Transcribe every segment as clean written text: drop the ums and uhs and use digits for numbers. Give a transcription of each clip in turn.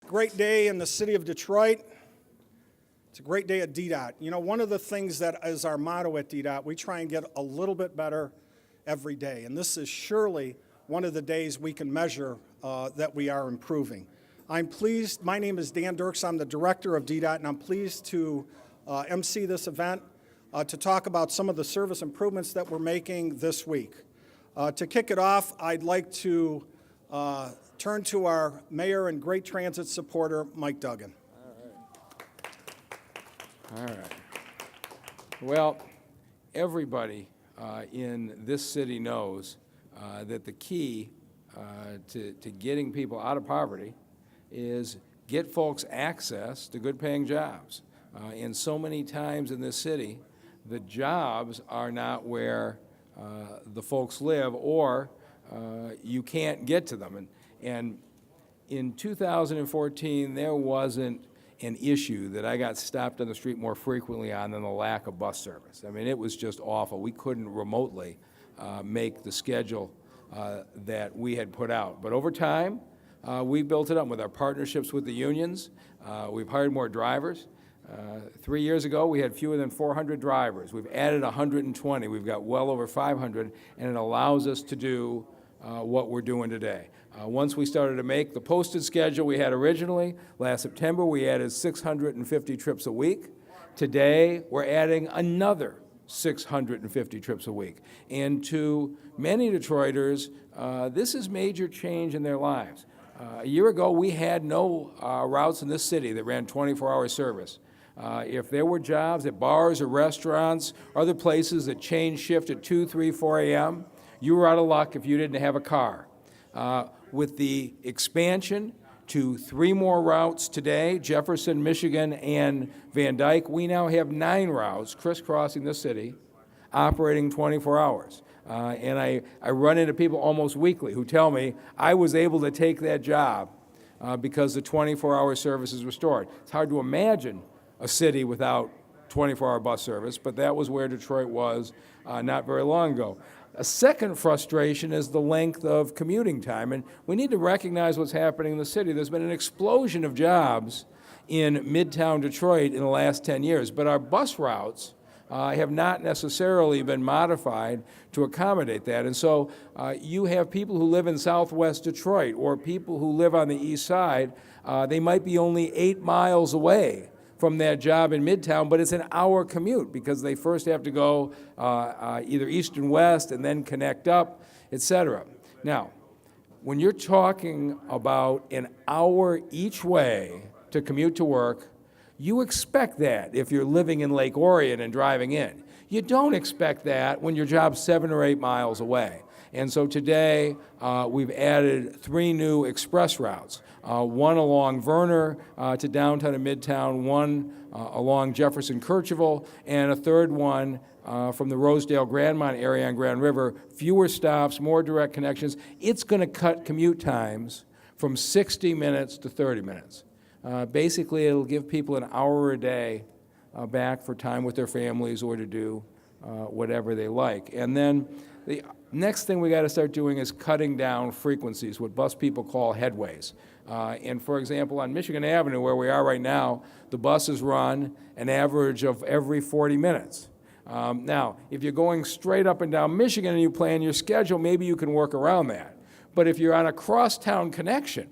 Great day in the city of Detroit. It's a great day at DDOT. You know, one of the things that is our motto at DDOT, we try and get a little bit better every day. And this is surely one of the days we can measure that we are improving. I'm pleased, my name is Dirks, I'm the director of DDOT, and I'm pleased to MC this event to talk about some of the service improvements that we're making this week. To kick it off, I'd like to turn to our mayor and great transit supporter, Mike Duggan. All right. Well, everybody in this city knows that the key to getting people out of poverty is get folks access to good-paying jobs. And so many times in this city, the jobs are not where the folks live, or you can't get to them. And in 2014, there wasn't an issue that I got stopped on the street more frequently on than the lack of bus service. I mean, it was just awful. We couldn't remotely make the schedule that we had put out. But over time, we built it up with our partnerships with the unions. We've hired more drivers. 3 years ago, we had fewer than 400 drivers. We've added 120. We've got well over 500, and it allows us to do what we're doing today. Once we started to make the posted schedule we had originally, last September we added 650 trips a week. Today we're adding another 650 trips a week. And to many Detroiters, this is major change in their lives. A year ago we had no routes in this city that ran 24-hour service. If there were jobs at bars or restaurants, other places that changed shift at 2, 3, 4 a.m., you were out of luck if you didn't have a car. With the expansion to 3 more routes today, Jefferson, Michigan, and Van Dyke, we now have 9 routes crisscrossing the city, operating 24 hours. And I run into people almost weekly who tell me I was able to take that job because the 24-hour service is restored. It's hard to imagine a city without 24-hour bus service, but that was where Detroit was not very long ago. A second frustration is the length of commuting time, and we need to recognize what's happening in the city. There's been an explosion of jobs in Midtown Detroit in the last 10 years, but our bus routes have not necessarily been modified to accommodate that. And so you have people who live in Southwest Detroit or people who live on the east side. They might be only 8 miles away from that job in Midtown, but it's an hour commute because they first have to go either east and west and then connect up, et cetera. Now, when you're talking about an hour each way to commute to work, you expect that if you're living in Lake Orion and driving in. You don't expect that when your job's 7 or 8 miles away. And so today, we've added 3 new express routes. One along Verner to downtown and Midtown, one along Jefferson Kercheval, and a third one from the Rosedale Grandmont area on Grand River. Fewer stops, more direct connections. It's going to cut commute times from 60 minutes to 30 minutes. Basically, it'll give people an hour a day back for time with their families or to do whatever they like. And then the next thing we got to start doing is cutting down frequencies, what bus people call headways. And for example, on Michigan Avenue, where we are right now, the buses run an average of every 40 minutes. Now, if you're going straight up and down Michigan and you plan your schedule, maybe you can work around that. But if you're on a crosstown connection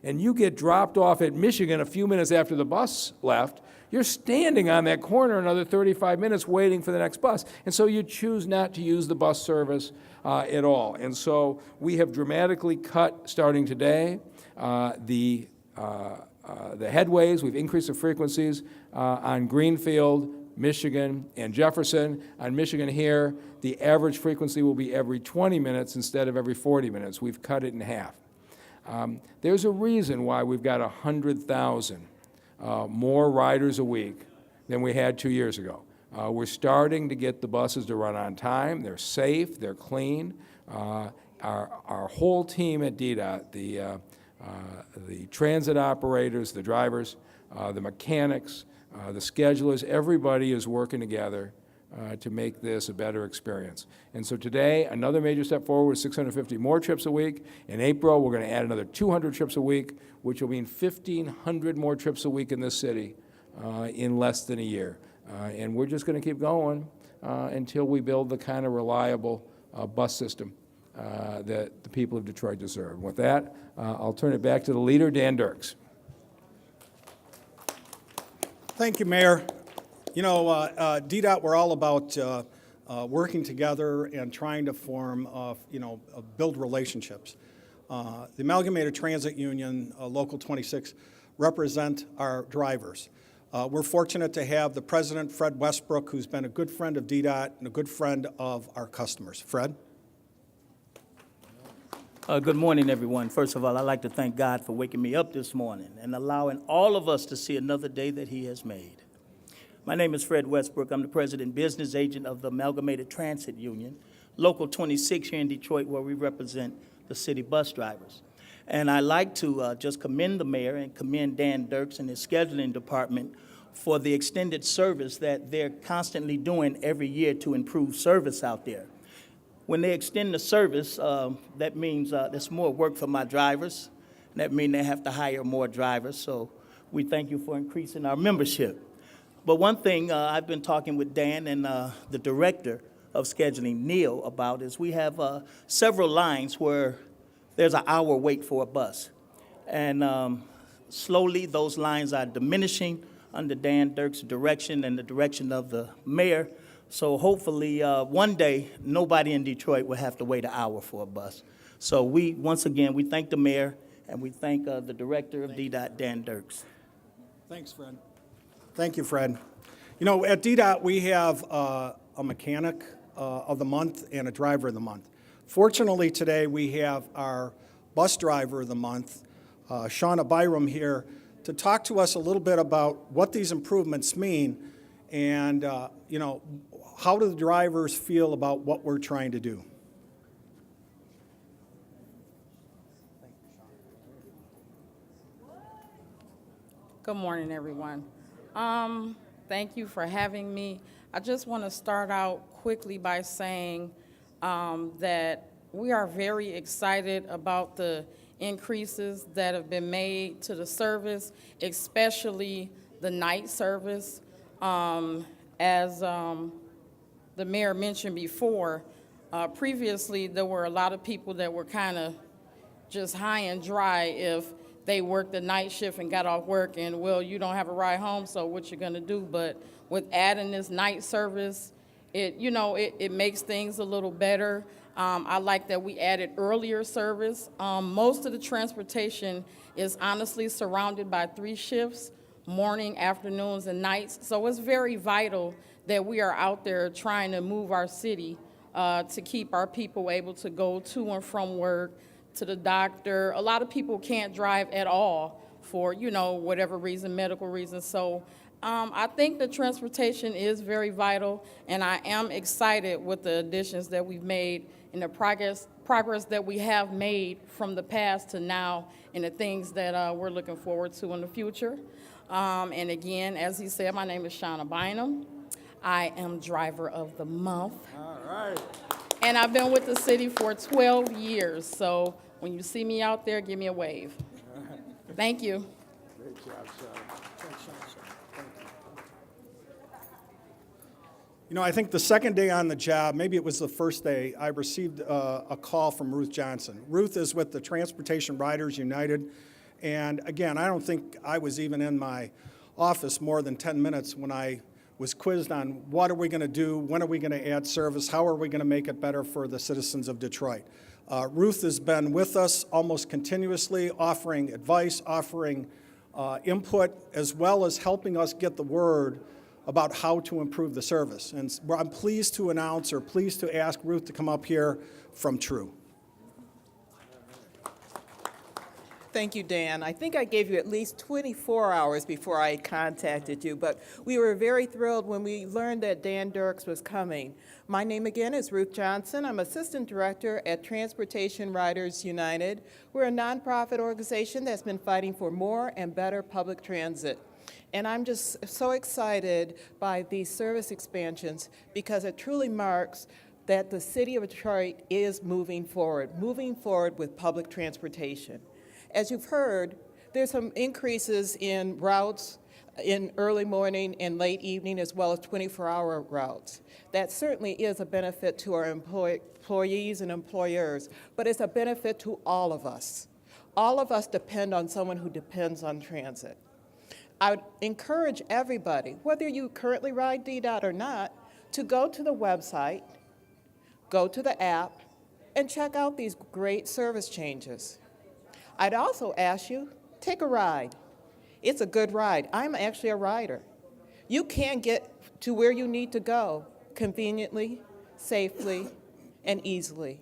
and you get dropped off at Michigan a few minutes after the bus left, you're standing on that corner another 35 minutes waiting for the next bus. And so you choose not to use the bus service at all. And so we have dramatically cut, starting today, the headways. We've increased the frequencies on Greenfield, Michigan, and Jefferson. On Michigan here, the average frequency will be every 20 minutes instead of every 40 minutes. We've cut it in half. There's a reason why we've got 100,000 more riders a week than we had 2 years ago. We're starting to get the buses to run on time. They're safe, they're clean. Our whole team at DDOT, the transit operators, the drivers, the mechanics, the schedulers, everybody is working together to make this a better experience. And so today, another major step forward, 650 more trips a week. In April, we're going to add another 200 trips a week, which will mean 1,500 more trips a week in this city in less than a year. And we're just going to keep going until we build the kind of reliable bus system that the people of Detroit deserve. With that, I'll turn it back to the leader, Dan Dirks. Thank you, Mayor. You know, DDOT, we're all about working together and trying to form, build relationships. The Amalgamated Transit Union, Local 26, represent our drivers. We're fortunate to have the president, Fred Westbrook, who's been a good friend of DDOT and a good friend of our customers. Fred? Good morning, everyone. First of all, I'd like to thank God for waking me up this morning and allowing all of us to see another day that He has made. My name is Fred Westbrook. I'm the president business agent of the Amalgamated Transit Union, Local 26 here in Detroit, where we represent the city bus drivers. And I'd like to just commend the mayor and commend Dan Dirks and his scheduling department for the extended service that they're constantly doing every year to improve service out there. When they extend the service, that means there's more work for my drivers. That means they have to hire more drivers. So we thank you for increasing our membership. But one thing I've been talking with Dan and the director of scheduling, Neil, about is we have several lines where there's an hour wait for a bus. And slowly those lines are diminishing under Dan Dirks' direction and the direction of the mayor. So hopefully one day nobody in Detroit will have to wait an hour for a bus. So once again, we thank the mayor and we thank the director of DDOT, Dan Dirks. Thanks, Fred. Thank you, Fred. You know, at DDOT, we have a mechanic of the month and a driver of the month. Fortunately, today we have our bus driver of the month, Shauna Byram, here to talk to us a little bit about what these improvements mean and, how do the drivers feel about what we're trying to do. Good morning, everyone. Thank you for having me. I just want to start out quickly by saying that we are very excited about the increases that have been made to the service, especially the night service. As the mayor mentioned before, previously there were a lot of people that were kind of just high and dry if they worked the night shift and got off work and, well, you don't have a ride home, so what you gonna do? But with adding this night service, it makes things a little better. I like that we added earlier service. Most of the transportation is honestly surrounded by 3 shifts, morning, afternoons, and nights. So it's very vital that we are out there trying to move our city to keep our people able to go to and from work, to the doctor. A lot of people can't drive at all for, whatever reason, medical reasons. So I think the transportation is very vital, and I am excited with the additions that we've made and the progress that we have made from the past to now and the things that we're looking forward to in the future. And again, as he said, my name is Shauna Bynum. I am driver of the month. All right. And I've been with the city for 12 years, so when you see me out there, give me a wave. Thank you. Great job, You know, I think the second day on the job, maybe it was the first day, I received a call from Ruth Johnson. Ruth is with the Transportation Riders United, and again, I don't think I was even in my office more than 10 minutes when I was quizzed on what are we going to do, when are we going to add service, how are we going to make it better for the citizens of Detroit. Ruth has been with us almost continuously, offering advice, offering input, as well as helping us get the word about how to improve the service. And I'm pleased to announce, or pleased to ask Ruth to come up here from True. Thank you, Dan. I think I gave you at least 24 hours before I contacted you, but we were very thrilled when we learned that Dan Dirks was coming. My name again is Ruth Johnson. I'm Assistant Director at Transportation Riders United. We're a nonprofit organization that's been fighting for more and better public transit. And I'm just so excited by these service expansions because it truly marks that the city of Detroit is moving forward with public transportation. As you've heard, there's some increases in routes in early morning and late evening, as well as 24-hour routes. That certainly is a benefit to our employees and employers, but it's a benefit to all of us. All of us depend on someone who depends on transit. I would encourage everybody, whether you currently ride DDOT or not, to go to the website, go to the app, and check out these great service changes. I'd also ask you, take a ride. It's a good ride. I'm actually a rider. You can get to where you need to go conveniently, safely, and easily.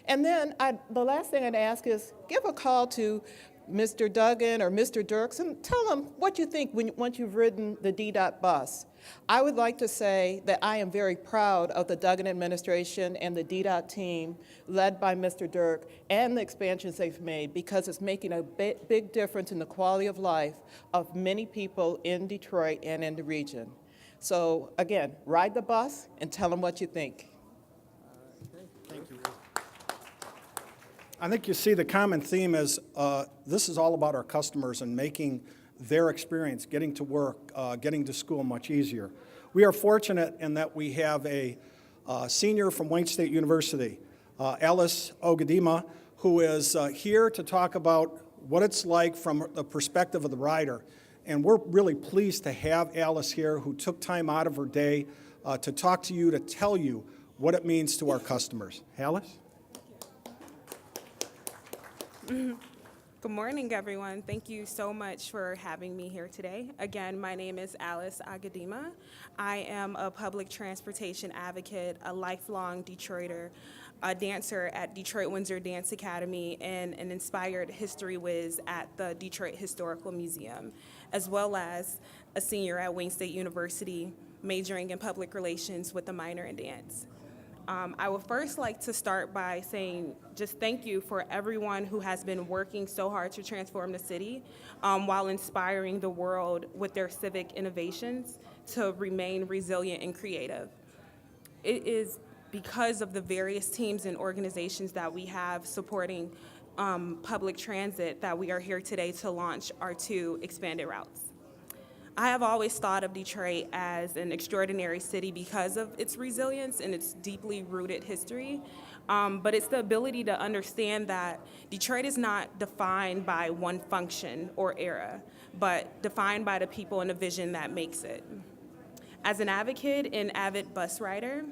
And then the last thing I'd ask is give a call to Mr. Duggan or Mr. Dirks and tell them what you think once you've ridden the DDOT bus. I would like to say that I am very proud of the Duggan administration and the DDOT team led by Mr. Dirk and the expansions they've made because it's making a big difference in the quality of life of many people in Detroit and in the region. So again, ride the bus and tell them what you think. Thank you, Ruth. I think you see the common theme is this is all about our customers and making their experience, getting to work, getting to school much easier. We are fortunate in that we have a senior from Wayne State University, Alice Ogadima, who is here to talk about what it's like from the perspective of the rider. And we're really pleased to have Alice here, who took time out of her day to talk to you, to tell you what it means to our customers. Alice? Good morning, everyone. Thank you so much for having me here today. Again, my name is Alice Agadima. I am a public transportation advocate, a lifelong Detroiter, a dancer at Detroit Windsor Dance Academy, and an inspired history whiz at the Detroit Historical Museum, as well as a senior at Wayne State University, majoring in public relations with a minor in dance. I would first like to start by saying just thank you for everyone who has been working so hard to transform the city while inspiring the world with their civic innovations to remain resilient and creative. It is because of the various teams and organizations that we have supporting public transit that we are here today to launch our 2 expanded routes. I have always thought of Detroit as an extraordinary city because of its resilience and its deeply rooted history, but it's the ability to understand that Detroit is not defined by one function or era, but defined by the people and the vision that makes it. As an advocate and avid bus rider,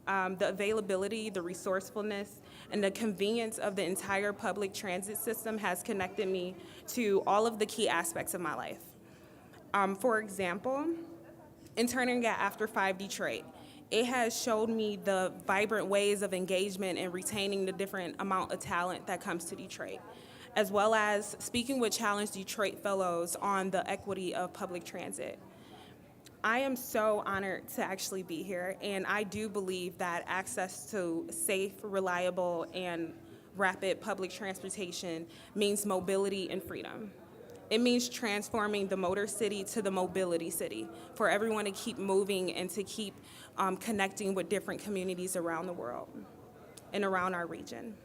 the availability, the resourcefulness, and the convenience of the entire public transit system has connected me to all of the key aspects of my life. For example, interning at After 5 Detroit, it has showed me the vibrant ways of engagement and retaining the different amount of talent that comes to Detroit, as well as speaking with Challenge Detroit fellows on the equity of public transit. I am so honored to actually be here, and I do believe that access to safe, reliable, and rapid public transportation means mobility and freedom. It means transforming the motor city to the mobility city for everyone to keep moving and to keep connecting with different communities around the world and around our region.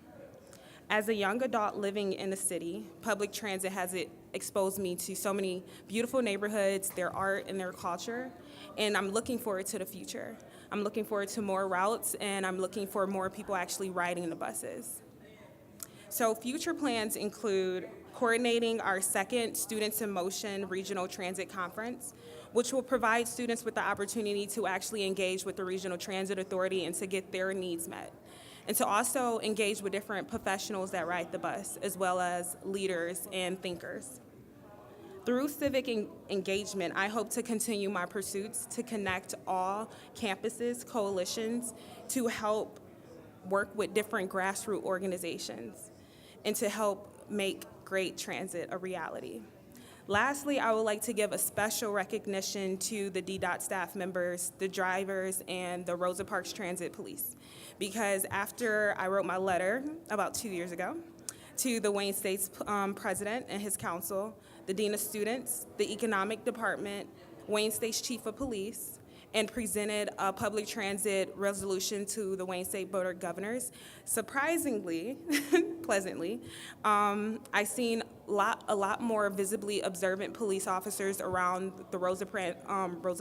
As a young adult living in the city, public transit has exposed me to so many beautiful neighborhoods, their art and their culture, and I'm looking forward to the future. I'm looking forward to more routes, and I'm looking for more people actually riding the buses. So future plans include coordinating our second Students in Motion Regional Transit Conference, which will provide students with the opportunity to actually engage with the Regional Transit Authority and to get their needs met, and to also engage with different professionals that ride the bus, as well as leaders and thinkers. Through civic engagement, I hope to continue my pursuits to connect all campuses, coalitions, to help work with different grassroots organizations, and to help make great transit a reality. Lastly, I would like to give a special recognition to the DDOT staff members, the drivers, and the Rosa Parks Transit Police, because after I wrote my letter about 2 years ago to the Wayne State's president and his council, the Dean of Students, the Economic Department, Wayne State's Chief of Police, and presented a public transit resolution to the Wayne State Board of Governors. Surprisingly, pleasantly, I seen a lot more visibly observant police officers around the Rosa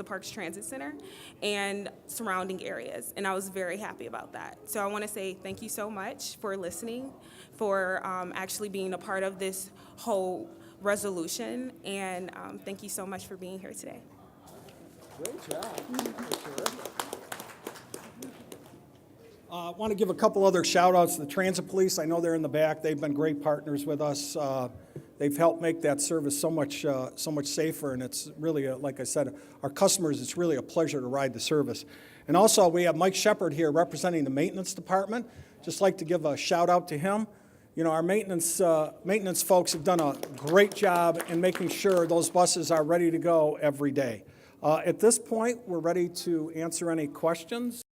Parks Transit Center and surrounding areas, and I was very happy about that. So I want to say thank you so much for listening, for actually being a part of this whole resolution, and thank you so much for being here today. Great job. I want to give a couple other shout outs to the Transit Police. I know they're in the back. They've been great partners with us. They've helped make that service so much safer, and it's really, like I said, our customers, it's really a pleasure to ride the service. And also, we have Mike Shepard here representing the Maintenance Department. Just like to give a shout out to him. You know, our maintenance folks have done a great job in making sure those buses are ready to go every day. At this point, we're ready to answer any questions.